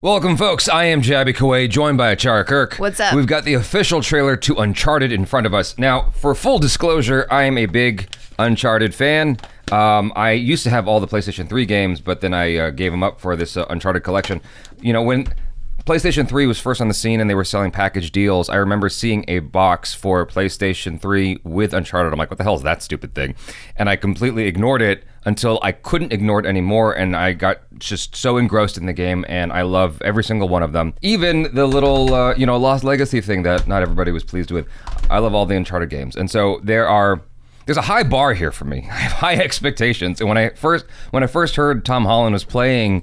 Welcome, folks. I am Jaby Koay, joined by Achara Kirk. What's up? We've got the official trailer to Uncharted in front of us. Now, for full disclosure, I am a big Uncharted fan. I used to have all the PlayStation 3 games, but then I gave them up for this Uncharted collection. You know, when PlayStation 3 was first on the scene and they were selling package deals, I remember seeing a box for PlayStation 3 with Uncharted. I'm like, what the hell is that stupid thing? And I completely ignored it until I couldn't ignore it anymore, and I got just so engrossed in the game, and I love every single one of them. Even the little, Lost Legacy thing that not everybody was pleased with. I love all the Uncharted games. And so there's a high bar here for me. I have high expectations. And when I first heard Tom Holland was playing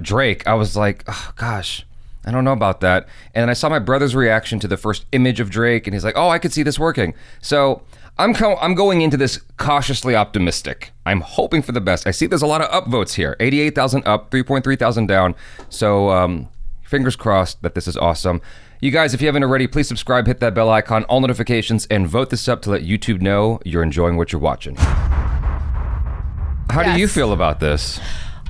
Drake, I was like, oh gosh, I don't know about that. And I saw my brother's reaction to the first image of Drake, and he's like, oh, I could see this working. So I'm going into this cautiously optimistic. I'm hoping for the best. I see there's a lot of upvotes here. 88,000 up, 3.3 thousand down. So fingers crossed that this is awesome. You guys, if you haven't already, please subscribe, hit that bell icon, all notifications, and vote this up to let YouTube know you're enjoying what you're watching. How do you feel about this?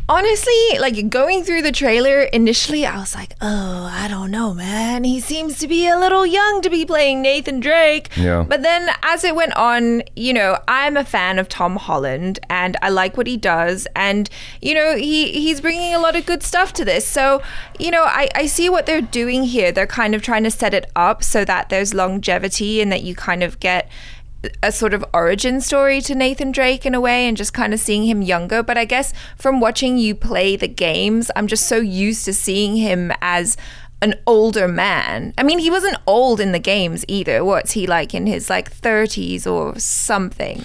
Honestly, like going through the trailer, initially I was like, oh, I don't know, man. He seems to be a little young to be playing Nathan Drake. Yeah. But then as it went on, I'm a fan of Tom Holland and I like what he does. And, he's bringing a lot of good stuff to this. So, I see what they're doing here. They're kind of trying to set it up so that there's longevity and that you kind of get a sort of origin story to Nathan Drake in a way, and just kind of seeing him younger. But I guess from watching you play the games, I'm just so used to seeing him as an older man. I mean, he wasn't old in the games either. What's he like in his 30s or something?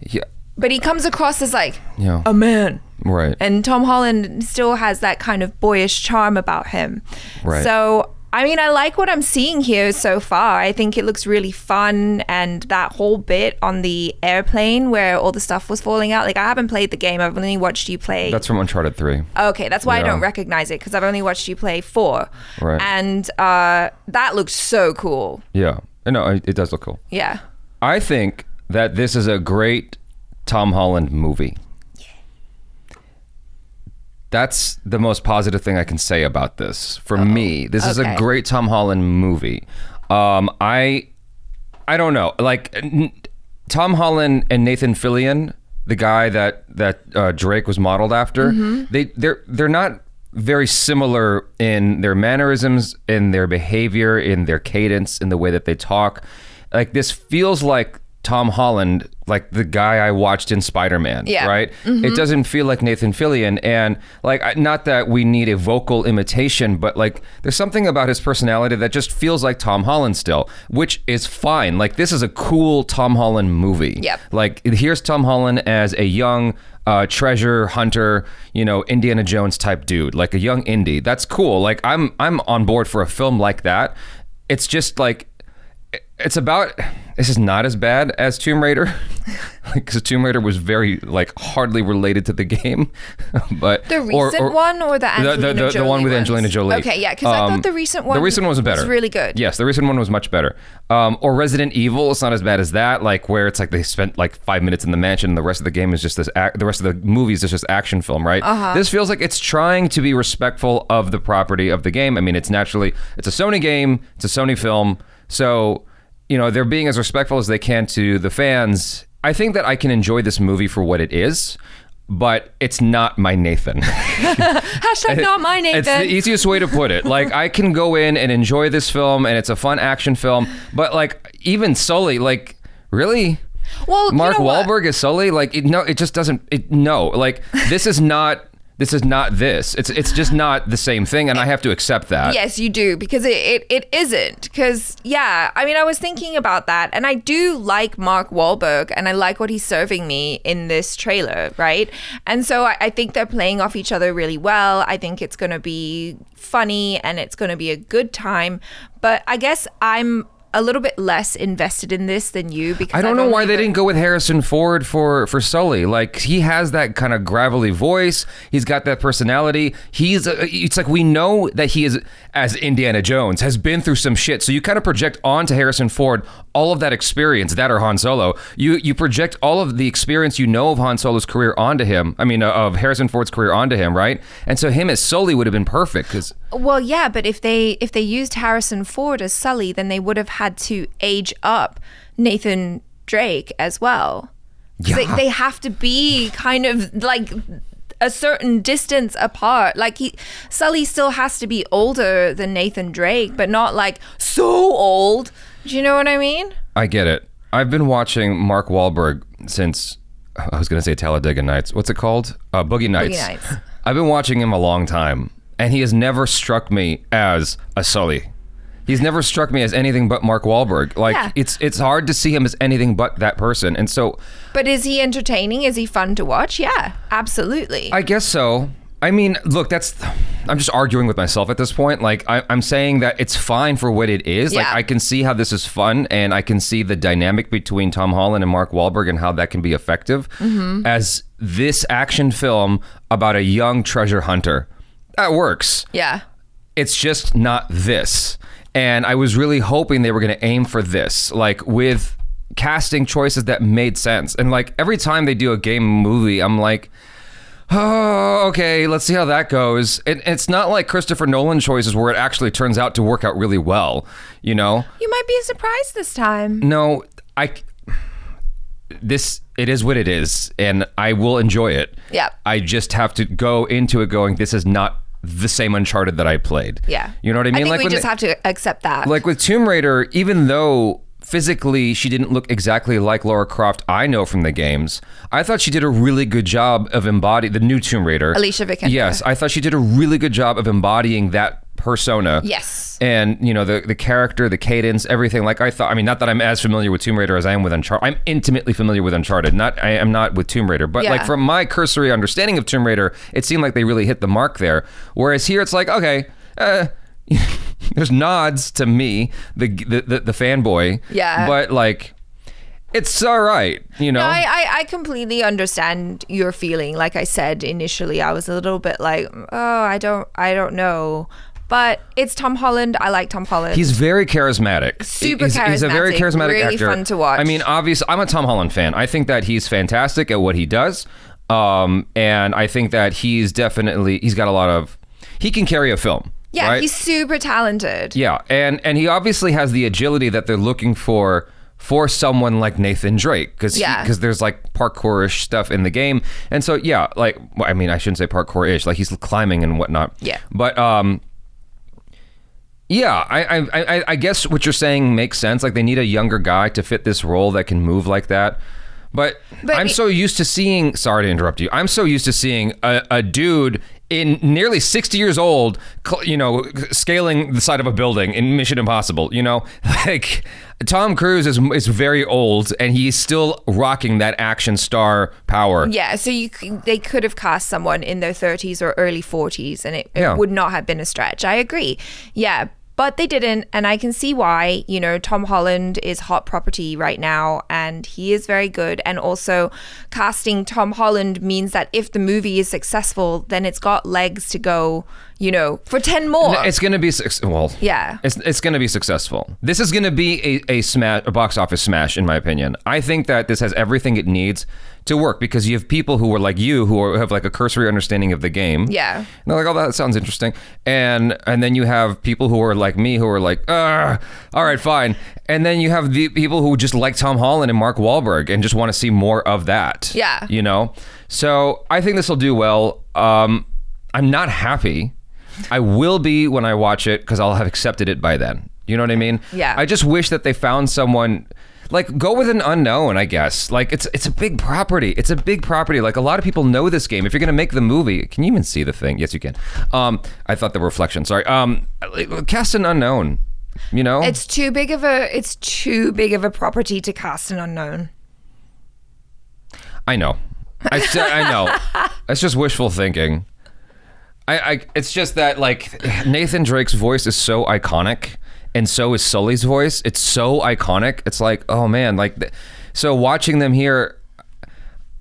Yeah. But he comes across as a man. Right. And Tom Holland still has that kind of boyish charm about him. Right. So I mean, I like what I'm seeing here so far. I think it looks really fun, and that whole bit on the airplane where all the stuff was falling out. I haven't played the game. I've only watched you play. That's from Uncharted 3. Okay, that's why I don't recognize it, because I've only watched you play 4. Right. And that looks so cool. Yeah. No, it does look cool. Yeah. I think that this is a great Tom Holland movie. That's the most positive thing I can say about this. For me, this is a great Tom Holland movie. I don't know. Tom Holland and Nathan Fillion, the guy that Drake was modeled after, they're not very similar in their mannerisms, in their behavior, in their cadence, in the way that they talk. This feels like Tom Holland, like the guy I watched in Spider-Man, right? Mm-hmm. It doesn't feel like Nathan Fillion, and not that we need a vocal imitation, but there's something about his personality that just feels like Tom Holland still, which is fine. This is a cool Tom Holland movie. Yep. Here's Tom Holland as a young treasure hunter, Indiana Jones type dude, a young indie. That's cool. I'm on board for a film like that. It's just this is not as bad as Tomb Raider, because Tomb Raider was very hardly related to the game. But the recent one or the Angelina Jolie the one with Angelina Jolie. Okay, yeah, because I thought the recent one was better. Was really good. Yes, the recent one was much better. Or Resident Evil, it's not as bad as that. Where it's they spent 5 minutes in the mansion, and the rest of the game is just the rest of the movies is just action film, right? This feels like it's trying to be respectful of the property of the game. I mean, it's a Sony game, it's a Sony film, so they're being as respectful as they can to the fans. I think that I can enjoy this movie for what it is, but it's not my Nathan. Hashtag not my Nathan. It's the easiest way to put it. I can go in and enjoy this film, and it's a fun action film, but even Sully, really? Well, Mark Wahlberg is Sully? It just doesn't, this is not... This is not this. It's just not the same thing, and I have to accept that. Yes, you do, because it isn't. Because, I was thinking about that, and I do like Mark Wahlberg, and I like what he's serving me in this trailer, right? And so I think they're playing off each other really well. I think it's going to be funny, and it's going to be a good time. But I guess I'm a little bit less invested in this than you, because I don't know why they didn't go with Harrison Ford for Sully. Like, he has that kind of gravelly voice. He's got that personality. It's like we know that he is, as Indiana Jones, has been through some shit. So you kind of project onto Harrison Ford all of that experience, that or Han Solo. You project all of the experience you know of Han Solo's career onto him. I mean, of Harrison Ford's career onto him, right? And so him as Sully would have been perfect. Well, yeah, but if they used Harrison Ford as Sully, then they would have had to age up Nathan Drake as well. Yeah. They have to be kind of like a certain distance apart. Like Sully still has to be older than Nathan Drake, but not like so old. Do you know what I mean? I get it. I've been watching Mark Wahlberg since, I was going to say Talladega Nights. What's it called? Boogie Nights. Boogie Nights. I've been watching him a long time, and he has never struck me as a Sully. He's never struck me as anything but Mark Wahlberg. Like, Yeah. it's hard to see him as anything but that person. And so, But is he entertaining? Is he fun to watch? Yeah, absolutely. I guess so. I mean, look, I'm just arguing with myself at this point. Like, I'm saying that it's fine for what it is. Like, Yeah. I can see how this is fun, and I can see the dynamic between Tom Holland and Mark Wahlberg and how that can be effective as this action film about a young treasure hunter. That works. Yeah. It's just not this. And I was really hoping they were going to aim for this, like with casting choices that made sense. And like every time they do a game movie, I'm like, oh, okay, let's see how that goes. It's not like Christopher Nolan choices where it actually turns out to work out really well, you know? You might be surprised this time. No, it is what it is, and I will enjoy it. Yeah. I just have to go into it going, this is not the same Uncharted that I played. Yeah. You know what I mean? I think like we just have to accept that. Like with Tomb Raider, even though physically she didn't look exactly like Lara Croft I know from the games, I thought she did a really good job of embodying the new Tomb Raider. Alicia Vikander. Yes, I thought she did a really good job of embodying that persona. Yes. And, you know, the character, the cadence, everything. Like I thought, I mean, not that I'm as familiar with Tomb Raider as I am with Uncharted. I'm intimately familiar with Uncharted. I am not with Tomb Raider. But Yeah. like from my cursory understanding of Tomb Raider, it seemed like they really hit the mark there. Whereas here it's like, okay, there's nods to me, the fanboy. Yeah. But like, it's all right, you know? No, I completely understand your feeling. Like I said initially, I was a little bit like, oh, I don't know. But it's Tom Holland. I like Tom Holland. He's very charismatic. Super He's a very charismatic, charismatic really actor. fun to watch. I mean, obviously, I'm a Tom Holland fan. I think that he's fantastic at what he does. And I think that he's got a lot of, he can carry a film. Yeah, right? he's super talented. Yeah, and he obviously has the agility that they're looking for someone like Nathan Drake, because there's like parkour-ish stuff in the game. And so, yeah, like, I mean, I shouldn't say parkour-ish, like he's climbing and whatnot. Yeah. But, yeah, I guess what you're saying makes sense. Like, they need a younger guy to fit this role that can move like that. But I'm so used to seeing, sorry to interrupt you, I'm so used to seeing a dude in nearly 60 years old, you know, scaling the side of a building in Mission Impossible, you know? Like, Tom Cruise is very old, and he's still rocking that action star power. Yeah, so they could have cast someone in their 30s or early 40s, and it would not have been a stretch. I agree. Yeah, but they didn't, and I can see why. You know, Tom Holland is hot property right now, and he is very good. And also, casting Tom Holland means that if the movie is successful, then it's got legs to go, you know, for 10 more. It's going to be, well, yeah. It's going to be successful. This is going to be a box office smash, in my opinion. I think that this has everything it needs to work, because you have people who are like you, who have like a cursory understanding of the game. Yeah. And they're like, oh, that sounds interesting. And then you have people who are like me, who are like, all right, fine. And then you have the people who just like Tom Holland and Mark Wahlberg and just want to see more of that. Yeah. You know? So I think this will do well. I'm not happy. I will be when I watch it, because I'll have accepted it by then. You know what I mean? Yeah. I just wish that they found someone, like, go with an unknown, I guess. Like, it's a big property. It's a big property. Like, a lot of people know this game. If you're going to make the movie, can you even see the thing? Yes, you can. I thought the reflection, sorry. Cast an unknown, you know? It's too big of a property to cast an unknown. I know. I know. It's just wishful thinking. It's just that, like, Nathan Drake's voice is so iconic, and so is Sully's voice. It's so iconic. It's like, oh man, like, so watching them here,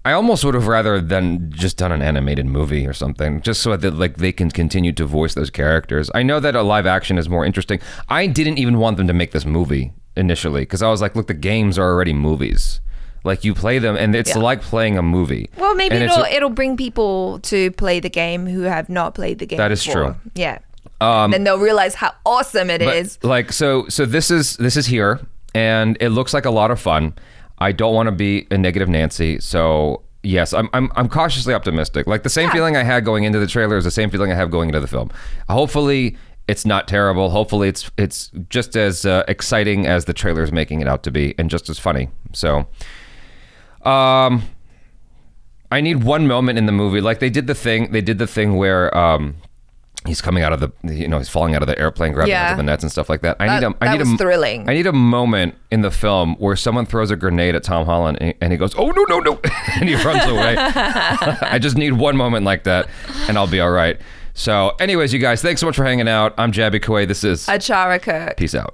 I almost would have rather than just done an animated movie or something, just so that like they can continue to voice those characters. I know that a live action is more interesting. I didn't even want them to make this movie initially because I was like, look, the games are already movies. Like you play them and it's like playing a movie. Well, maybe it'll bring people to play the game who have not played the game That is before. true. Yeah. Then they'll realize how awesome it is. Like, so this is here and it looks like a lot of fun. I don't want to be a negative Nancy, so yes, I'm cautiously optimistic. Like the same feeling I had going into the trailer is the same feeling I have going into the film. Hopefully, it's not terrible. Hopefully, it's just as exciting as the trailer is making it out to be, and just as funny. So, I need one moment in the movie, like they did the thing where he's coming out of the, he's falling out of the airplane, grabbing onto the nets and stuff like that. That was thrilling. I need a moment in the film where someone throws a grenade at Tom Holland and he goes, oh, no, and he runs away. I just need one moment like that and I'll be all right. So anyways, you guys, thanks so much for hanging out. I'm Jaby Koay. This is Achara Kirk. Peace out.